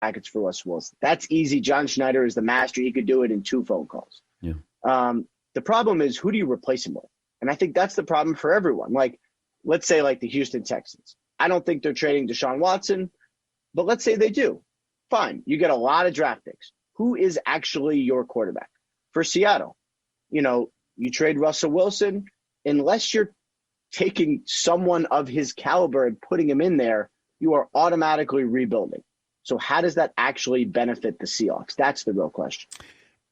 package for Russell Wilson. That's easy. John Schneider is the master. He could do it in 2 phone calls. Yeah. The problem is, who do you replace him with? And I think that's the problem for everyone. Like, let's say like the Houston Texans. I don't think they're trading Deshaun Watson, but let's say they do. Fine. You get a lot of draft picks. Who is actually your quarterback? For Seattle, you trade Russell Wilson, unless you're taking someone of his caliber and putting him in there, you are automatically rebuilding. So how does that actually benefit the Seahawks? That's the real question.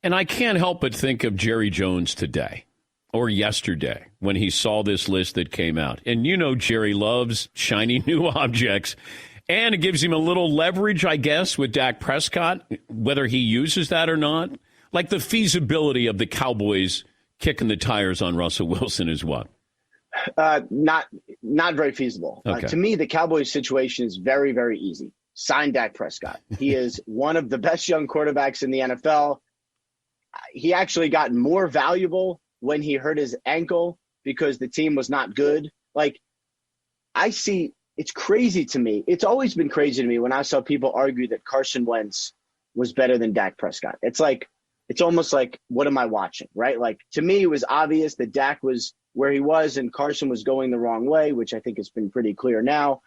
And I can't help but think of Jerry Jones today or yesterday when he saw this list that came out. And Jerry loves shiny new objects. And it gives him a little leverage, I guess, with Dak Prescott, whether he uses that or not. Like the feasibility of the Cowboys kicking the tires on Russell Wilson is what? Not very feasible. Okay. To me, the Cowboys situation is very, very easy. Sign Dak Prescott. He is one of the best young quarterbacks in the NFL. He actually got more valuable when he hurt his ankle because the team was not good. Like, it's crazy to me. It's always been crazy to me when I saw people argue that Carson Wentz was better than Dak Prescott. It's almost like, what am I watching, right? Like, to me, it was obvious that Dak was where he was and Carson was going the wrong way, which I think has been pretty clear now.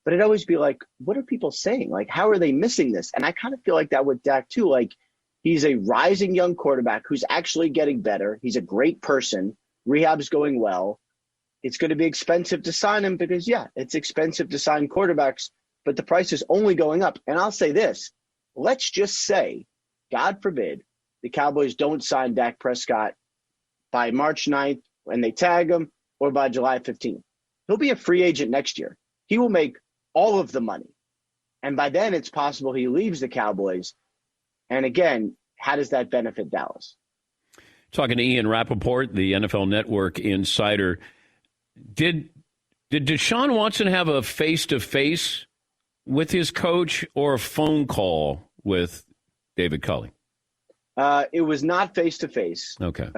But it'd always be like, what are people saying? Like, how are they missing this? And I kind of feel like that with Dak too. Like, he's a rising young quarterback who's actually getting better. He's a great person. Rehab's going well. It's going to be expensive to sign him because, it's expensive to sign quarterbacks, but the price is only going up. And I'll say this, let's just say, God forbid, the Cowboys don't sign Dak Prescott by March 9th when they tag him or by July 15th. He'll be a free agent next year. He will make all of the money. And by then it's possible he leaves the Cowboys. And again, how does that benefit Dallas? Talking to Ian Rappaport, the NFL Network insider. Did Deshaun Watson have a face-to-face with his coach or a phone call with David Culley? It was not face-to-face. Okay.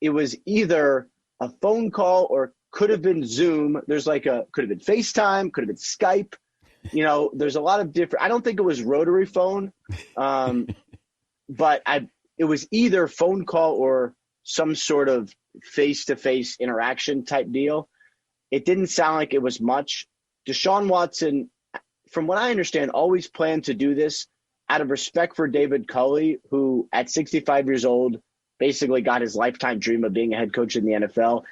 It was either a phone call or could have been Zoom. There's could have been FaceTime, could have been Skype. There's a lot of different. I don't think it was rotary phone, but it was either phone call or some sort of face-to-face interaction type deal. It didn't sound like it was much. Deshaun Watson, from what I understand, always planned to do this out of respect for David Culley, who at 65 years old basically got his lifetime dream of being a head coach in the NFL.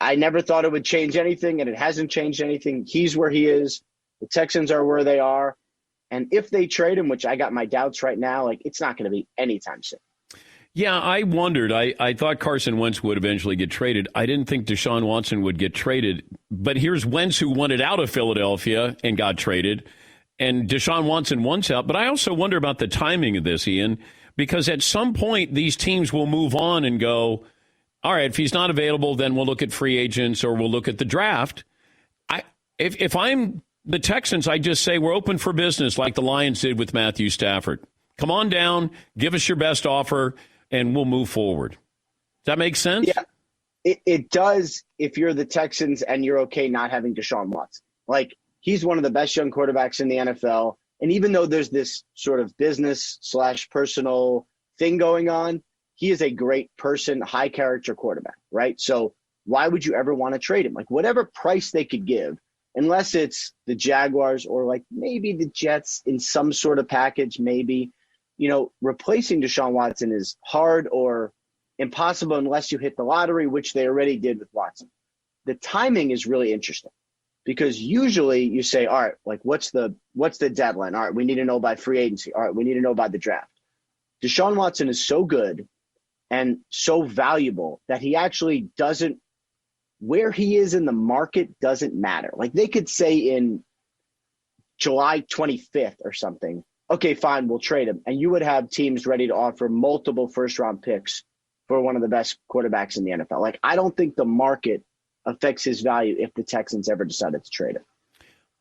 I never thought it would change anything, and it hasn't changed anything. He's where he is. The Texans are where they are. And if they trade him, which I got my doubts right now, it's not going to be anytime soon. Yeah, I wondered. I thought Carson Wentz would eventually get traded. I didn't think Deshaun Watson would get traded. But here's Wentz, who wanted out of Philadelphia and got traded. And Deshaun Watson wants out. But I also wonder about the timing of this, Ian, because at some point these teams will move on and go, all right, if he's not available, then we'll look at free agents or we'll look at the draft. If I'm the Texans, I just say we're open for business like the Lions did with Matthew Stafford. Come on down, give us your best offer, and we'll move forward. Does that make sense? Yeah, it does if you're the Texans and you're okay not having Deshaun Watson. He's one of the best young quarterbacks in the NFL. And even though there's this sort of business/personal thing going on, he is a great person, high character quarterback, right? So why would you ever want to trade him? Whatever price they could give, unless it's the Jaguars or maybe the Jets in some sort of package, maybe, replacing Deshaun Watson is hard or impossible unless you hit the lottery, which they already did with Watson. The timing is really interesting because usually you say, all right, what's the deadline? All right, we need to know by free agency. All right, we need to know by the draft. Deshaun Watson is so good and so valuable that he actually doesn't, where he is in the market doesn't matter. They could say in July 25th or something, okay, fine, we'll trade him. And you would have teams ready to offer multiple first-round picks for one of the best quarterbacks in the NFL. I don't think the market affects his value if the Texans ever decided to trade him.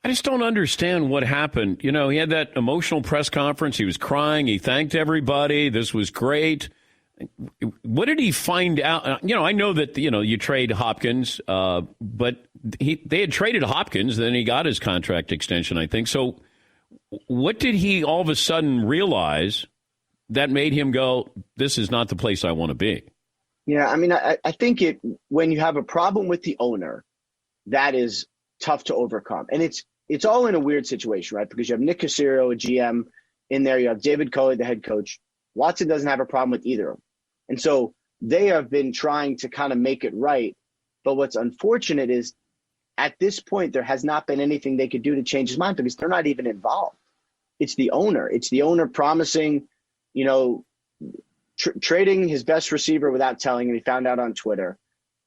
I just don't understand what happened. He had that emotional press conference. He was crying. He thanked everybody. This was great. What did he find out? I know that, you trade Hopkins, but they had traded Hopkins. Then he got his contract extension, I think. So What did he all of a sudden realize that made him go, this is not the place I want to be? Yeah, I mean, I think when you have a problem with the owner, that is tough to overcome. And it's all in a weird situation, right? Because you have Nick Caserio, a GM, in there. You have David Culley, the head coach. Watson doesn't have a problem with either of them. And so they have been trying to kind of make it right. But what's unfortunate is at this point, there has not been anything they could do to change his mind because they're not even involved. It's the owner. It's the owner promising, trading his best receiver without telling him. He found out on Twitter.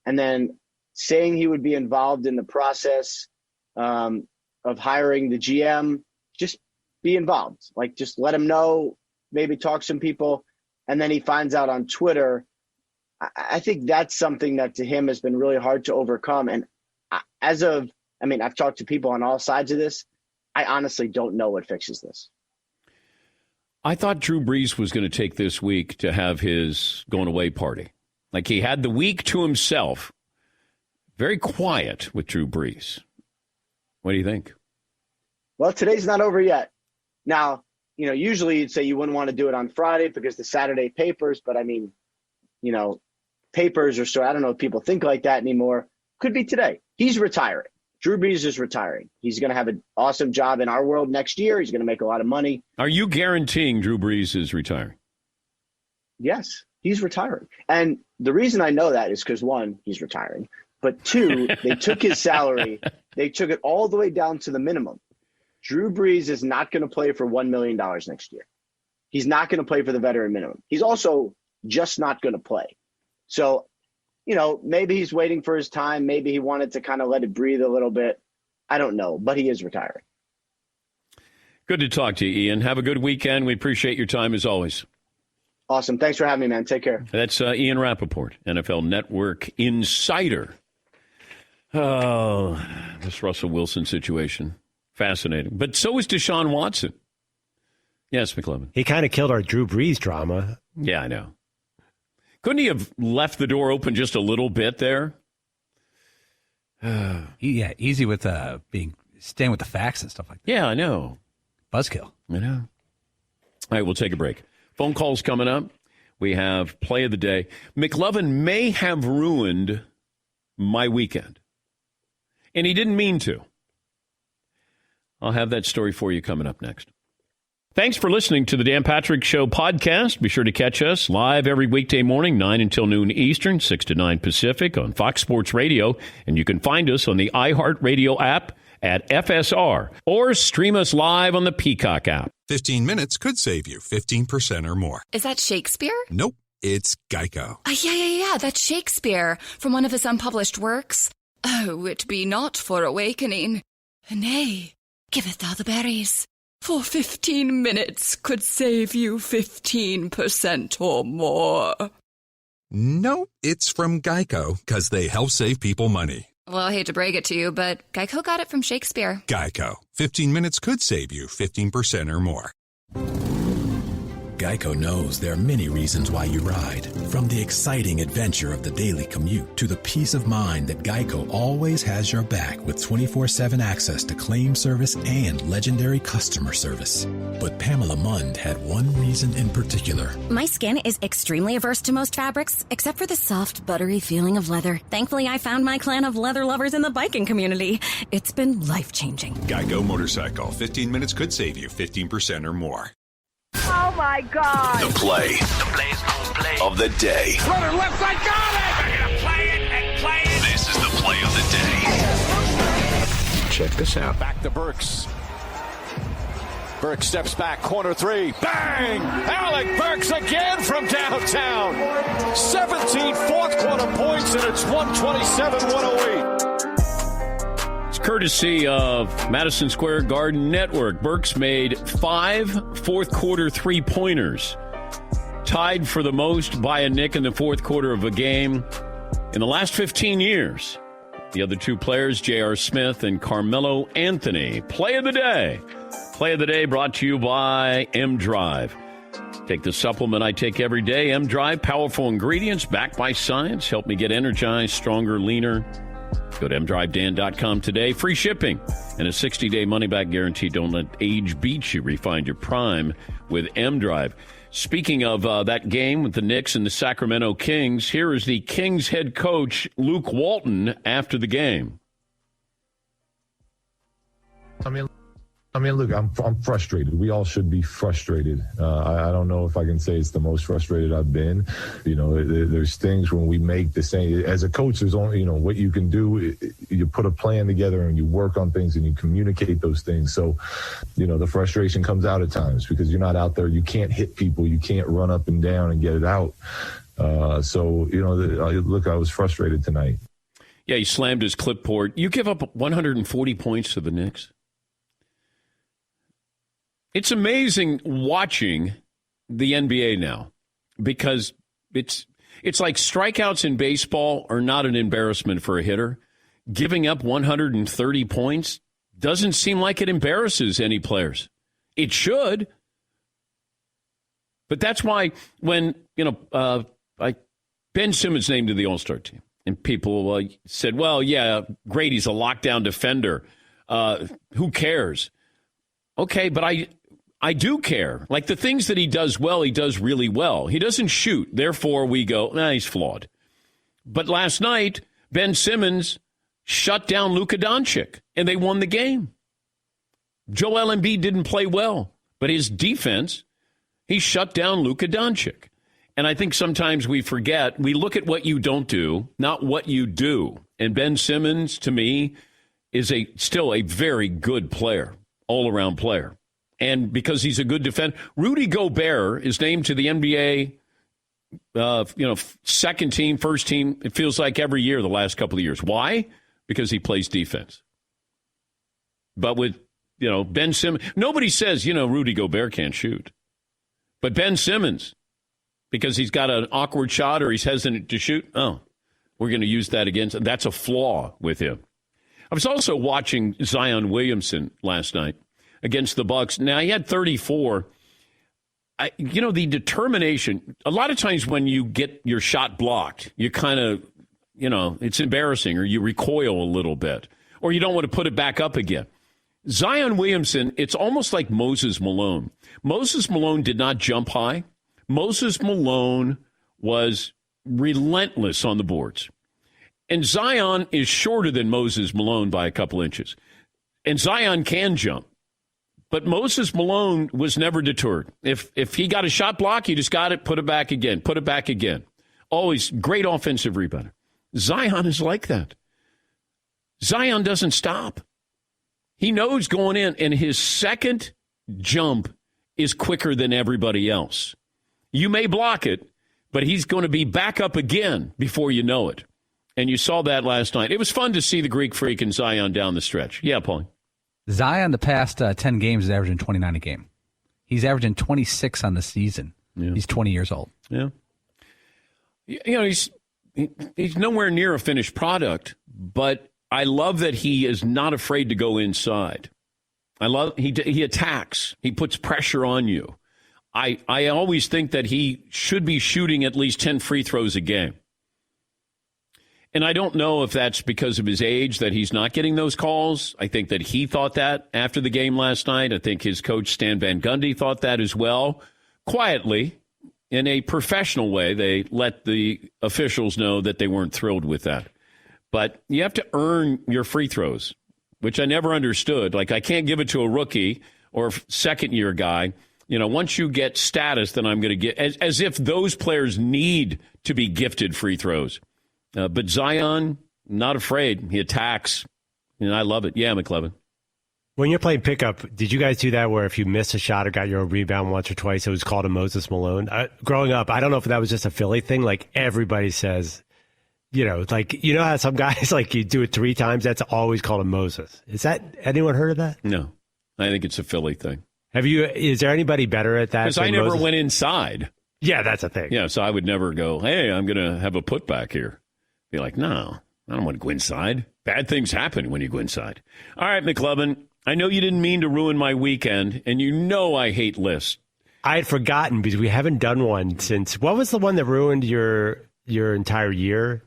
And then saying he would be involved in the process of hiring the GM. Just be involved. Like, just let him know, maybe talk to some people. And then he finds out on Twitter. I think that's something that to him has been really hard to overcome. And I've talked to people on all sides of this. I honestly don't know what fixes this. I thought Drew Brees was going to take this week to have his going away party. Like, he had the week to himself. Very quiet with Drew Brees. What do you think? Well, today's not over yet. Now, usually you'd say you wouldn't want to do it on Friday because the Saturday papers, but papers are so, I don't know if people think like that anymore. Could be today. He's retiring. Drew Brees is retiring. He's going to have an awesome job in our world next year. He's going to make a lot of money. Are you guaranteeing Drew Brees is retiring? Yes, he's retiring. And the reason I know that is because, one, he's retiring. But two, they took his salary. They took it all the way down to the minimum. Drew Brees is not going to play for $1 million next year. He's not going to play for the veteran minimum. He's also just not going to play. So, maybe he's waiting for his time. Maybe he wanted to kind of let it breathe a little bit. I don't know, but he is retiring. Good to talk to you, Ian. Have a good weekend. We appreciate your time as always. Awesome. Thanks for having me, man. Take care. That's Ian Rappaport, NFL Network insider. Oh, this Russell Wilson situation. Fascinating. But so is Deshaun Watson. Yes, McLevin. He kind of killed our Drew Brees drama. Yeah, I know. Couldn't he have left the door open just a little bit there? Yeah, easy with staying with the facts and stuff like that. Yeah, I know. Buzzkill. I know. All right, we'll take a break. Phone calls coming up. We have play of the day. McLovin may have ruined my weekend, and he didn't mean to. I'll have that story for you coming up next. Thanks for listening to the Dan Patrick Show podcast. Be sure to catch us live every weekday morning, 9 until noon Eastern, 6 to 9 Pacific on Fox Sports Radio. And you can find us on the iHeartRadio app at FSR or stream us live on the Peacock app. 15 minutes could save you 15% or more. Is that Shakespeare? Nope, it's Geico. Yeah, that's Shakespeare from one of his unpublished works. Oh, it be not for awakening. Nay, giveth thou the berries. For 15 minutes could save you 15% or more. Nope, it's from Geico, because they help save people money. Well, I hate to break it to you, but Geico got it from Shakespeare. Geico. 15 minutes could save you 15% or more. Geico knows there are many reasons why you ride. From the exciting adventure of the daily commute to the peace of mind that Geico always has your back with 24/7 access to claim service and legendary customer service. But Pamela Mund had one reason in particular. My skin is extremely averse to most fabrics, except for the soft, buttery feeling of leather. Thankfully, I found my clan of leather lovers in the biking community. It's been life-changing. Geico Motorcycle. 15 minutes could save you 15% or more. Oh, my God. The play of the day. Runner left side, got it! They're going to play it and play it. This is the play of the day. Check this out. Back to Burks. Burks steps back, corner three. Bang! Alec Burks again from downtown. 17 fourth quarter points, and it's 127-108. Courtesy of Madison Square Garden Network. Burks made 5 fourth-quarter three-pointers, tied for the most by a Knick in the fourth quarter of a game in the last 15 years. The other two players, J.R. Smith and Carmelo Anthony. Play of the day. Play of the day brought to you by M-Drive. Take the supplement I take every day. M-Drive, powerful ingredients backed by science. Help me get energized, stronger, leaner, Go to mdrivedan.com today. Free shipping and a 60-day money-back guarantee. Don't let age beat you. Refine your prime with mDrive. Speaking of that game with the Knicks and the Sacramento Kings, here is the Kings head coach, Luke Walton, after the game. I mean, look, I'm frustrated. We all should be frustrated. I don't know if I can say it's the most frustrated I've been. You know, there's things when we make the same. As a coach, there's only, you know, what you can do. You put a plan together and you work on things and you communicate those things. So, you know, the frustration comes out at times because you're not out there. You can't hit people. You can't run up and down and get it out. So, you know, look, I was frustrated tonight. Yeah, he slammed his clipboard. You give up 140 points to the Knicks. It's amazing watching the NBA now because it's like strikeouts in baseball are not an embarrassment for a hitter. Giving up 130 points doesn't seem like it embarrasses any players. It should. But that's why when, Ben Simmons named to the All-Star team and people said, well, yeah, great, he's a lockdown defender. Who cares? Okay, but I do care. Like the things that he does well, he does really well. He doesn't shoot. Therefore, we go, he's flawed. But last night, Ben Simmons shut down Luka Doncic, and they won the game. Joel Embiid didn't play well, but his defense, he shut down Luka Doncic. And I think sometimes we forget, we look at what you don't do, not what you do. And Ben Simmons, to me, is still a very good player, all-around player. And because he's a good defender, Rudy Gobert is named to the NBA, second team, first team. It feels like every year the last couple of years. Why? Because he plays defense. But with, Ben Simmons, nobody says, Rudy Gobert can't shoot. But Ben Simmons, because he's got an awkward shot or he's hesitant to shoot, we're going to use that against. That's a flaw with him. I was also watching Zion Williamson last night against the Bucks. Now, he had 34. The determination, a lot of times when you get your shot blocked, you kind of, it's embarrassing or you recoil a little bit or you don't want to put it back up again. Zion Williamson, it's almost like Moses Malone. Moses Malone did not jump high. Moses Malone was relentless on the boards. And Zion is shorter than Moses Malone by a couple inches. And Zion can jump. But Moses Malone was never deterred. If he got a shot block, he just got it, put it back again, put it back again. Always great offensive rebounder. Zion is like that. Zion doesn't stop. He knows going in, and his second jump is quicker than everybody else. You may block it, but he's going to be back up again before you know it. And you saw that last night. It was fun to see the Greek Freak and Zion down the stretch. Yeah, Paul. Zion, the past 10 games, is averaging 29 a game. He's averaging 26 on the season. Yeah. He's 20 years old. Yeah. He's nowhere near a finished product, but I love that he is not afraid to go inside. He attacks. He puts pressure on you. I always think that he should be shooting at least 10 free throws a game. And I don't know if that's because of his age that he's not getting those calls. I think that he thought that after the game last night. I think his coach, Stan Van Gundy, thought that as well. Quietly, in a professional way, they let the officials know that they weren't thrilled with that. But you have to earn your free throws, which I never understood. Like, I can't give it to a rookie or second-year guy. Once you get status, then I'm going to get, as if those players need to be gifted free throws. But Zion, not afraid. He attacks. And I love it. Yeah, McLevin. When you're playing pickup, did you guys do that where if you missed a shot or got your own rebound once or twice, it was called a Moses Malone? Growing up, I don't know if that was just a Philly thing. Like everybody says, how some guys, like you do it 3 times, that's always called a Moses. Is that, anyone heard of that? No, I think it's a Philly thing. Is there anybody better at that? Because I never went inside. Yeah, that's a thing. Yeah, so I would never go, hey, I'm going to have a putback here. Be like, no, I don't want to go inside. Bad things happen when you go inside. All right, McLevin, I know you didn't mean to ruin my weekend, and I hate lists. I had forgotten because we haven't done one since, what was the one that ruined your entire year?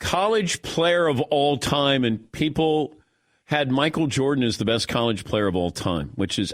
college player of all time, and people had Michael Jordan as the best college player of all time, which is